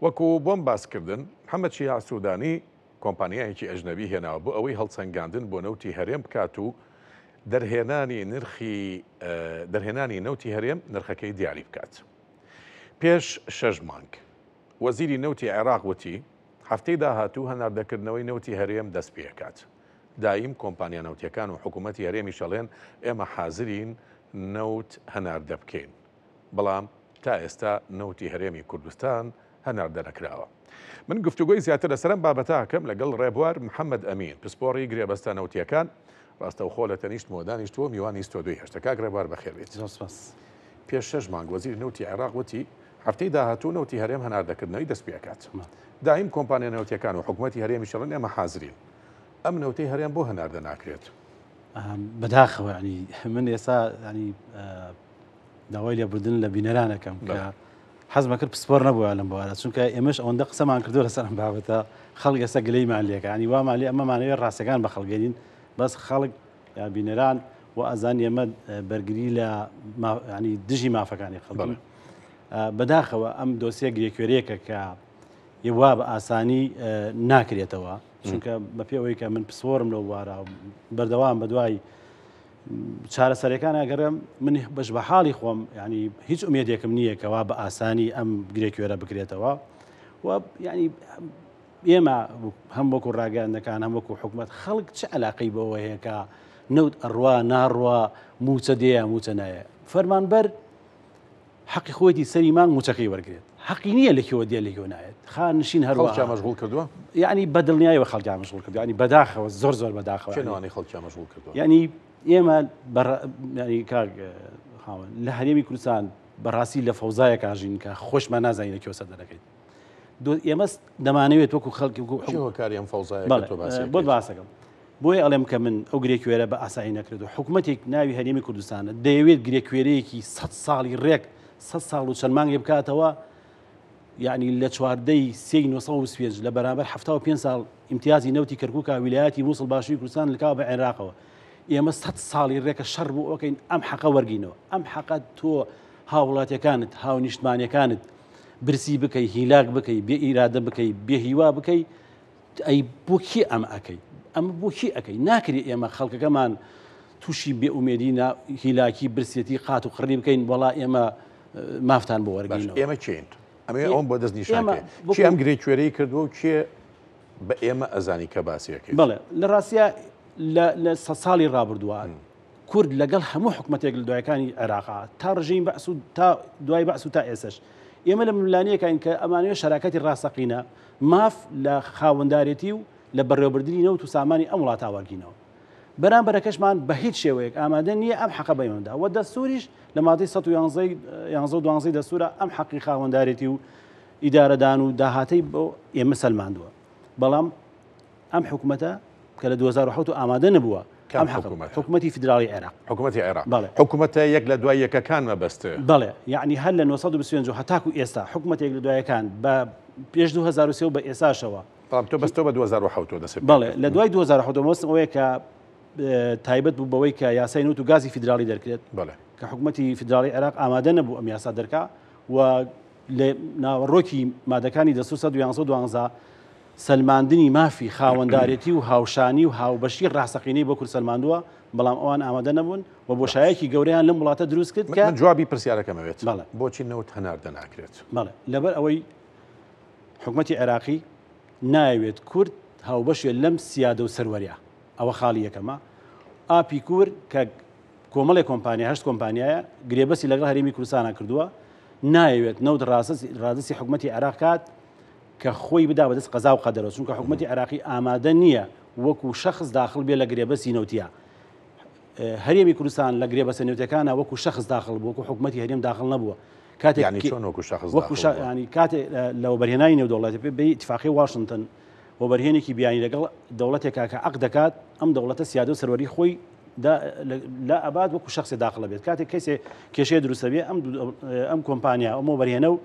وەکو بۆم باسکردن محەممەد شیع سوودانی کۆمپانیایەکی ئەژنەبی هێناوە بۆ ئەوەی هەڵسەنگاندن بۆ نەوتی هەرێم بکات و دەرهێنانی نەوتی هەرێم نرخەکەی دیاری بکات. پێش 6 مانگ وەزیری نەوتی عێراق وتی هەفتەی داهاتوو هەناردەکردنەوەی نەوتی هەرێم دەست پێکات. دایم کۆمپانیا نەوتیەکان و حکوومەتی هەرێمی شەڵێن ئێمە حازرین نەوت هەناردە بکەین، بەڵام تا ئێستا نەوتی هەرێمی کوردستان هەناردە نەکراوە. من گفتوگۆی زیاتر لەسەرم بابەتاکەم لەگەڵ ڕێبوار محەممەد ئەمین پسپۆڕی گرێبەستە نەوتیەکان ڕاستەوخۆ لە تەنیشت مۆدانیشتووە میوانی ستۆ 2 کاک ڕێبوار بەخێربێت. پێش 6 مانگ وەزیری نەوتی عێراق وتی هەفتەی داهاتوو نەوتی هەرێم هەناردەکردنەوەی دەست پێکات. دایم کۆمپانیا نەوتیەکان و حکوومەتی هەرێمی شەڵێن ئێمە حازرین ئەم نەوتەی هەرێم بۆ هەناردە ناکرێت. بەداخەوە ینی من ئێستا ینی داوای لێبوردن لە بینەرانەکەم کە حەزمە کرد پسپۆر نەبووە لەم بوارە، چونکە ئێمەش ئەوەندە قسەمان کردو لەسەر ئەم بابەتە خەڵک ئێستا گلەیمان لێکە، ینی وامالی ئەمەمانەوێت ڕاستەکان بە خەڵگەنین، بەس خەڵک یا بینەران و ئەزان ئێمە بەرگری لە ینی دژی مافەکانی خەڵک. بەداخەوە ئەم دۆسیە گرێکوێرەیەکە کە وا بە ئاسانی ناکرێتەوە، چونکە بە پێوەی کە من پسپۆرم لەو وارە بەردەوام بە دوای چارەسەرەکان ئەگەرم من بەش بە حاڵی خۆم ینی هیچ ئومێدێکم نییە کەوا بە ئاسانی ئەم گرێکوێرە بکرێتەوە و ینی ئێمە هەم وەکو ڕاگەاندەکان هەم وەکو حکوومەت خەڵک چه عەلاقەی بەوە هەیە کە نەوت ئەڕوا ناڕوا موچە دێە موچە نایە. فەرمانبەر حەقی خۆیەتی سەری مانگ موچەکەی وەرگێت، حەقی نییە لەکێوە دێ لەکێوە نایێت، خانشین هەروە مەشغوڵ کردووە، یعنی بەدڵنیایەوە خەڵکیان مەشغوڵ کردو، ینی بەداخەوە زۆر بەداخەوە چێنەوەی خەڵکیان مەشغوڵ کردووە. ینی ئێمە ینی کاک لە هەرێمی کوردستان بەڕاستی لە فەوزایە کاژین کە خۆشمان نازانین لەکێوە سەر دەکەیت. ئێمە دەمانەوێت وەکو خەڵکی کاریان فەوزایە بۆ باسەکەم بۆیە ئەڵێم کە من ئەو گرێکوێرە بە ئاسایی نەکرێت و حکوومەتێک ناوی هەرێمی کوردستانە دەیەوێت گرێکوێرەیەکی 100 ساڵی ڕێک 100 ساڵ و چەند مانگێ بکاتەوە، یعنی لە 14 1925 لە بەرامبەر 75 ساڵ ئیمتیازی نەوتی کەرکووکە ویلایەتی مووسڵ باشووری کوردستان لەکاو بە عێراقەوە. ئێمە 100 ساڵی ڕێکە شەڕ بوو ئەوکەین ئەم حەقە وەرگینەوە، ئەم حەقە تۆ هاوڵاتیەکانت هاو نیشتمانیەکانت برسی بکەی، هیلاک بکەی، بێ ئیرادە بکەی، بێ هیوا بکەی، ئەی بۆ کێ ئەم ئەەکەی؟ ئەمە بۆ کێ ئەەکەی؟ ناکرێت ئێمە خەڵکەکەمان تووشی بێ ئومێدی هیلاکی برسێتی قات و قڕی بکەین وەڵا ئێمە مافتان بۆ وەرگینەوە. ئێمە چین ئەمێ ئەوم بۆ دەست نیشانکە چی ئەم گرێکوێرەی کردووە و کێ بە ئێمە ئەزانی کە باسیەکەی؟ بەڵێ لە ڕاستیە لە 100 ساڵی ڕابردووە کورد لەگەڵ هەموو حکوومەتێک لە دوایەکانی عێراقا تا ڕژیم بەعس و تا دوای بەعس و تا ئێسش ئێمە لە ملانیەکەین کە ئەمانوێ شەراکەتی ڕاستەقینە ماف لە خاوەندارێتی و لە بەڕێوەبردننی نەوت و سامانی ئەم وڵاتە وەرگینەوە. بەرامبەرەکەشمان بە هیچ شێوەیەک ئامادە نییە ئەم حەقە بەیەندا و دەستوریش لە مادەی 111 دەستورە ئەم حەقی خاوەندارێتی و ئیدارەدان و داهاتەی بۆ ئێمە سەلماندووە. بەڵام ئەم حکوومەتە کە لە 2007 ئامادە نەبووە ئەم حکوومەتی فیدراڵی عێراق، حکوومەتی عێراق حکوومەتە یەک لە دوای یەکەکان مەبەستە. بەڵێ یعنی هەر لە 1925 هەتاکو ئێستا حکوومەتێک لە دوایەکان بە پێش 2023 بە ئێساشەوە تۆ بەستەوە بە 2007 دەست. بەڵێ لە دوای 2007 مەوەستم ئەوەیە کە تایبەت بوو بەوەی کە یاسای نوت و گازی فیدراڵی دەرکرێت کە حکوومەتی فیدراڵی عێراق ئامادە نەبوو ئەم یاسا دەرکا و لە ناوەڕۆکی مادەکانی دەستور 112 سەلماندنی مافی خاوەندارێتی و هاوشانی و هاوبەشی ڕاستەقینەی بۆ کورد سەلماندووە، بەڵام ئەوان ئامادە نەبوون و بۆ شایەکی گەورەیان لەم وڵاتە دروست کرد کە جوابی پرسیارەکەمەوێت بۆچی نەوت هەناردە ناکرێت. بەڵێ لەبەر ئەوەی حکوومەتی عێراقی نایەوێت کورد هاوبەشێ لەم سیادە و سەروەریە. ئەوە خاڵی یەکەمە. ئاپی کورد کە کۆمەڵی کۆمپانیا 8 کۆمپانیایە گرێبەسی لەگەڵ هەرێمی کوردستانە کردووە، نایەوێت نەوت ڕادسی حکوومەتی عێراق کات کە خۆی بدا بەدەست قەزا و قەدەرەوە، چونکە حکوومەتی عێراقی ئامادە نییە وەکو شەخص داخل بێ لە گرێبەسی نەوتیە. هەرێمی کوردستان لە گرێبەسە نەوتەکانە وەکو شەخص داخل بوو، وەکو حکوومەتی هەرێم داخل نەبووە. کاتێک وەکو شەخص ینی کاتێک لەوە بەرهێنانی نێودەوڵەتی بە ئیتفاقی واشنگتن و بەرهێنێکی بیانی لەگەڵ دەوڵەتێکا کە عەق دەکات ئەم دەوڵەتە سیادە و سەروەری خۆی لا ئەباد وەکو شخصی داخل بێت. کاتێک کەسێ کێشەیە دروستە بێ ئەم کۆمپانیا ئەمە بەرهێنە و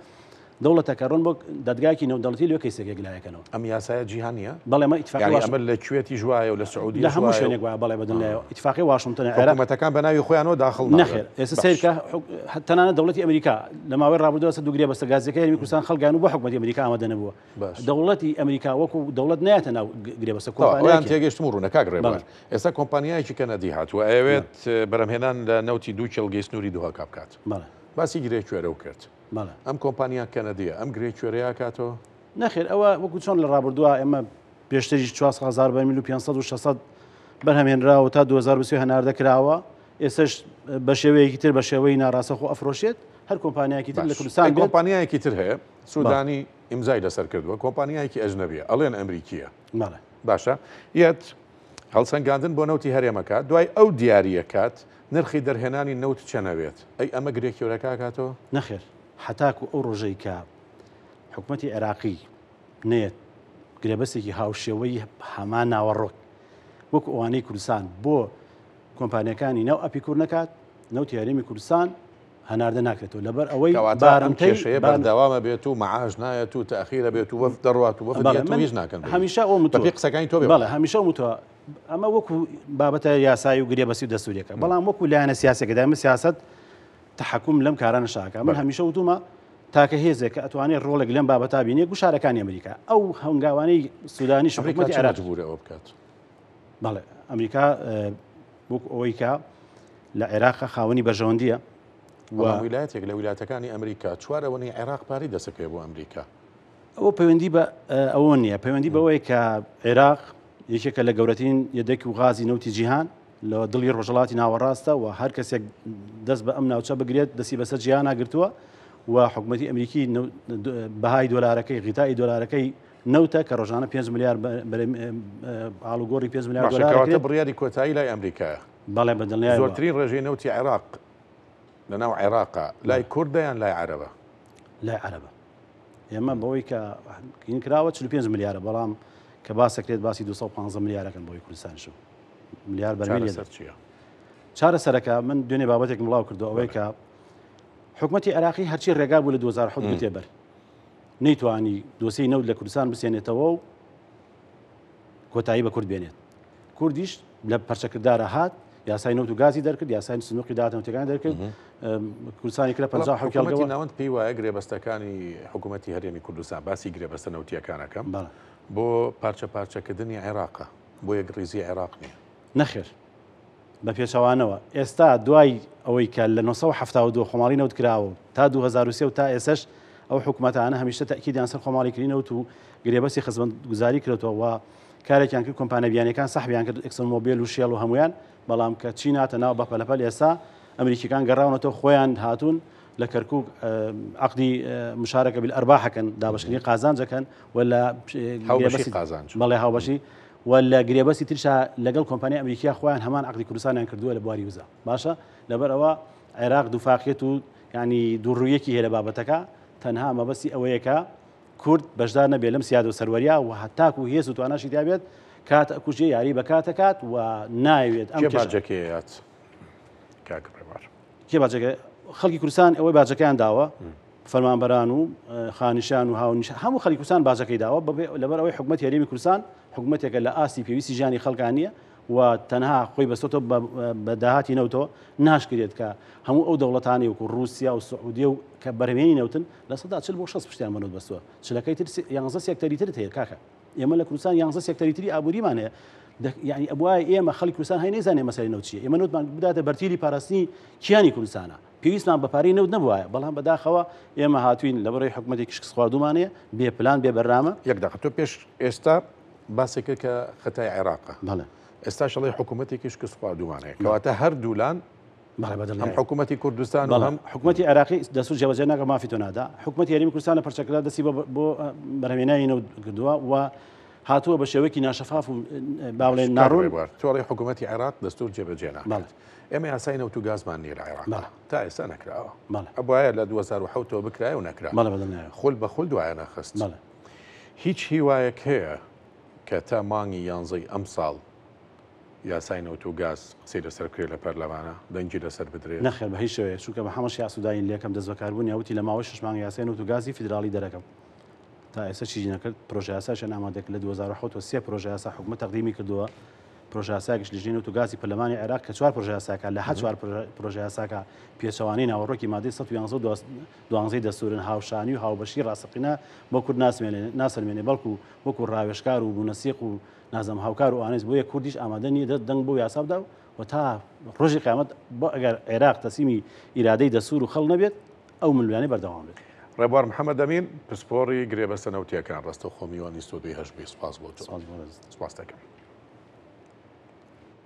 دەوڵەتەکە ڕۆن بۆ دادگایکی نێودەوڵەتی لێ کەیسێک لایەکەنەوە. ئەم یاسایە جیهانیە؟ بەڵێ مە ئیتفاقی یعنی ئەمە لە کوێتی ژوایە و لە سعودی لە هەموو شوێنێک وایە بەڵێ بەدڵایەوە ئیتفاقی واشنگتن حکوومەتەکان بە ناوی خۆیانەوە داخڵ نەخێر ئێستا سیرکە تەنانەت دەوڵەتی ئەمریکا لە ماوەی ڕابردووە دوگرێ بەستە گازەکە هەرمی کوردستان خەڵکان و بۆ حکوومەتی ئەمریکا ئامادە نەبووە. دەوڵەتی ئەمریکا وەکو دەوڵەت نایەتە ناو گرێبەستە کۆمپانیان تێگەشتم و ڕوونە کاک ڕێبەر. ئێستا کۆمپانیایکی کەنەدی هاتووە ئەوێت بەرهمهێنان لە نەوتی دوو کێڵگەی سنووری دووهاکا بکات. باسی گرێ کوێرە و کرد. ئەم کۆمپانیا کەنەدیە ئەم گرێ کوێرەیە کاتەوە؟ نەخێر ئەوە وەکو چۆن لە ڕابردووە ئێمە پێشتری 400,000 بەرمیل و 500 و 600 بەرهەمهێنراوە تا 2023 هەناردە کراوە. ئێستش بە شێوەیەکی تر بە شێوەی ناڕاستەخۆ ئەفرۆشێت هەر کۆمپانیایکی تر لە کوردستان کۆمپانیایەکی تر هەیە سوودانی ئیمزای لەسەر کردووە کۆمپانیایکی ئەژنەبیە ئەڵێن ئەمریکیە باشە یەت هەڵسەنگاندن بۆ نەوتی هەرێمەکە دوای ئەو دیاریەکات نرخی دەرهێنانی نەوت چەنەوێت ئەی ئەمە گرێکیۆرەکە کاتەوە؟ نەخێر حتاکو ئەو ڕۆژەی کە حکوومەتی عێراقی نێت گرێبەستێکی هاوشێوەی هەمان ناوەڕۆک وەکو ئەوانەی کوردستان بۆ کۆمپانیەکانی ناو ئەپی کوور نەکات نەوتی هەرێمی کوردستان هەناردە ناکرێتەوە لەبەر ئەوەی بارمتەی بەردەوامە بێت و مەعاش نایەت و تەخیرە بێت و وەفد دەڕوات و وەفدیش ناکەن هەمیشە ئەو متوە قسەکانی تۆ بەڵێ هەمیشە متوە ئەمە وەکو بابەتە یاسایی و گرێبەسی و دەستوریەکە بەڵام وەکو لایەنە سیاسەکەدا ئەمە سیاست تحکم لەم کارانە شاکە من هەمیشە وتومە تاکە هێزێک ئەتوانێت ڕۆڵێک لەم بابەتا بینێ گوشارەکانی ئەمریکا ئەو هەنگاوانەی سودانی حکومەتی عێراق بوورە ئەوە بکات بەڵێ ئەمریکا وەکو ئەوەی کە لە عێراق خاوەنی بەرژەوەندیە ویلایەتێک لە ویلایەتەکانی ئەمریکا چوارەوەی عێراق پاری دەسەکەی بۆ ئەمریکا ئەوە پەیوەندی بە ئەوە نییە پەیوەندی بەوەی کە عێراق یەکێکە لە گەورەترین یەدەکی و غازی نەوتی جیهان لە دڵی ڕۆژەڵاتی ناوەڕاستە و هەر کەسێک دەست بە ئەم ناوچە بگرێت دەستی بەسەر جیهان ناگرتووە و حکوومەتی ئەمریکی بەهای دۆلارەکەی غیتای دۆلارەکەی نەوتە کە ڕۆژانە 5 ملیار ئاڵوگۆڕی 5 ملیار دۆلار بڕیاری کۆتایی لای ئەمریکایە بەڵێ بەدڵنیای زۆرترین ڕێژەی نەوتی عێراق لە ناو عێراقا لای کوردیان لای عەرەبە لای عەرەبە ئێمە بەوەی کە کین کراوە 45 ملیارە بەڵام کە باسەکرێت باسی 250 ملیارەکەن بۆی کوردستان شو ملیار بەرمیل چییە چارە سەرەکە من دوێنێ بابەتێک بڵاو کردو ئەوەی کە حکوومەتی عێراقی هەرچی ڕێگا بوو لە 2007 بتێبەر نەیتوانی دۆسەی نەوت لە کوردستان بسێنێتەوە و کۆتایی بە کورد بێنێت کوردیش لە پەرچەکردارە هات یاسای نەوت و گازی دەرکرد یاسای سنووقی داهاتنەوتەکانی دەرکرد کوردستانی کرا 50 حکومەتی ناوەند پێی وایە گرێبەستەکانی حکوومەتی هەرێمی کوردستان باسی گرێبەستە نەوتیەکانەکەم بۆ پارچە پارچەکردنی عێراقە بۆ یەک ڕێزی عێراق نییە نەخێر بە پێچەوانەوە ئێستا دوای ئەوەی کە لە 1970 خۆماڵی نەوت کراوە تا 2023 و تا ئێسش ئەو حکوومەتانە هەمیشە تاکیدیان سەر خۆماڵیکردنی نەوت و گرێبەستی خزمەتگوزاری کردەوە و کارێکیان کرد کۆمپانیا بیانەکان سەحبیان کرد ئەکسۆمۆبیل و شێڵ و هەمویان بەڵام کە چی ناتە ناو بەپەلەپەل ئێستا ئەمریکیەکان گەڕاونەتەوە خۆیان هاتوون لە کەرکووک عقدی مشارەکە بالئەرباحەکەن دابەشکردنی قازانجەکەن ولا بەڵێ هاوبەشی ولا گرێبەستی ترشا لەگەڵ کۆمپانیا ئەمریکیا خۆیان هەمان عقدی کوردستانیان کردووە لە بواری وزە باشە لەبەر ئەوە عێراق دووفاقیەت و ینی دووڕوویەکی هەیە لە بابەتەکە تەنها مەبەستی ئەوەیەکە کورد بەشدار نەبێت لەم سیادە و سەروەریە و هەتاک و هێز و تواناشی دابێت کات ئەکوژێ یاری بە کاتەکات و ناوێت ئەم باجەکەیات کێ باجەکە خەڵکی کوردستان ئەوەی باجەکەیان داوە فەرمانبەران و خانیشان و هاونیش هەموو خەڵکی کوردستان باجەکەی داوە لەبەر ئەوەی حکوومەتی هەرێمی کوردستان حکوومەتێکە لە ئاستی پێویستی ژیانی خەڵکانیە و تەنها خۆی بەستۆتە بە داهاتی نەوتەوە ناشکرێت کە هەموو ئەو دەوڵەتانی وەکو رووسیا و سعودیە و کە بەرهێنی نەوتن لە سەدا 40 بۆ 60 پشتیان بەنەوت بەستووە چلەکەی تر 11 سێکتەری ترت هەیە کاکە ئێمە لە کوردستان 11 سێکتەری تری ئابووریمان هەیە یعنی ئەبوای ئێمە خەڵکی کوردستان هەی نەیزانێ مەسەلەی نەوت چییە ئێمە نەوتمان بداتە بەرتیلی پاراستنی کیانی کوردستانە پێویستمان بە پارەی نەوت نەبووایە بەڵام بەداخەوە ئێمە هاتوین لە بەڕێی حکوومەتی کشک خواردومانەیە بێ پلان بێ بەرنامە یەک دقیقە تۆ پێش ئێستا باسێکە کە خەتای عێراقە بەڵێ ئێستا شەڵی حکوومەتێکی شکست خواردومانەیە کەواتە هەردوولان هەم حکوومەتی کوردستان و هەم حکوومەتی عێراقی دەسوور جێبەجێ ناکە مافی تۆ نادا حکوومەتی هەرێمی کوردستان لە پەرچەکرا دەستی بۆ بەرهەمهێنانی نەوت کردووە و هاتووە بە شێوەیەکی ناشەفاف و باڵێن ناڕۆن تۆڵی حکوومەتی عێراق دەستور جێبەجێ ناکات ئێمە یاسای نەوت و گازمان نیە لە عێراق تا ئێستا نەکراوە ئەبوایە لە 2010 بکرایە و نەکرا خۆل بە خۆل دوایە نەخست هیچ هیوایەک هەیە کە تا مانگی 11 ئەم ساڵ یاسای نەوت و گاز قسەی لەسەر کرێ لە پەرلەمانە دەنگی لەسەر بدرێت نەخێر بە هیچ شوەیە چونکە بە هەمەش یاسووداین لێکم دەست بەکاربوونی ئەوتی لە ماوەی 6 مانگ یاسای نەوت و گازی فیدراڵی دەرەکەم تا ئێستا چیزی نەکرد پرۆژە یاساشیان ئامادەکرد لە 2007 سێ پرۆژە یاسا حکومەت تەقدیمی کردووە پرۆژە یاساکیش لە ژنێ نەوت و گازی پەرلەمانی عێراق کە 4 پرۆژە یاساکە لە هەر 4 پرۆژە یاساکە پێچەوانەی ناوەڕۆکی مادەی 111 دەستورن هاوشانی و هاوبەشی ڕاستەقینە بۆ کورد ناسەلمێنێ بەڵکو وەکو ڕاوێژکار و بوونەسیق و نازەم هاوکار و ئانیز بۆ یە کوردیش ئامادە نیە دەنگ بۆ یاسا بدا و تا ڕۆژی قیامەت بۆ ئەگەر عێراق تەسلیمی ئیرادەی دەستور و خەڵ نەبێت ئەو ملیانەی بەردەوام بێت. ڕێبوار محەممەد ئەمین پسپۆڕی گرێبەستە نەوتیەکان ڕستە خۆمیوانی ستۆدیۆی هەژبی سپاس بۆ سپاس دەکەم.